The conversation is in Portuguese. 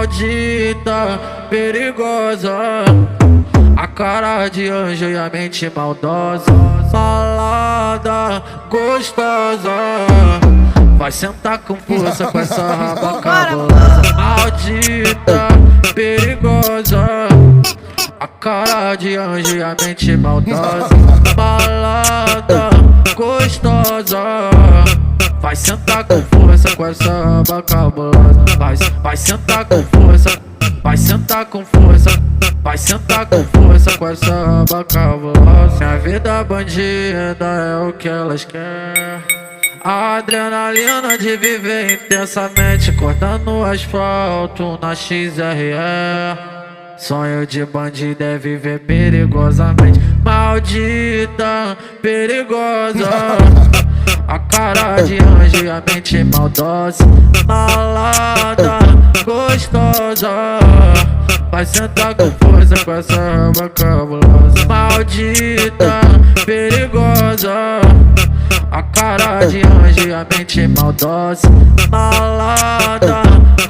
maldita, perigosa, a cara de anjo e a mente maldosa, malada, gostosa, vai sentar com força com essa raba cabulosa. Maldita, perigosa, a cara de anjo e a mente maldosa, malada, gostosa, vai sentar com força com essa raba cabulosa. Vai sentar com força, vai sentar com força, vai sentar com força com essa raba cabulosa. Minha vida bandida é o que elas querem, a adrenalina de viver intensamente, cortando o asfalto na XRE. Sonho de bandido é viver perigosamente. Maldita, perigosa, a cara de anjo e a mente maldosa, malada, gostosa, vai sentar com força com essa raba cabulosa. Maldita, perigosa, a cara de anjo e a mente maldosa, malada,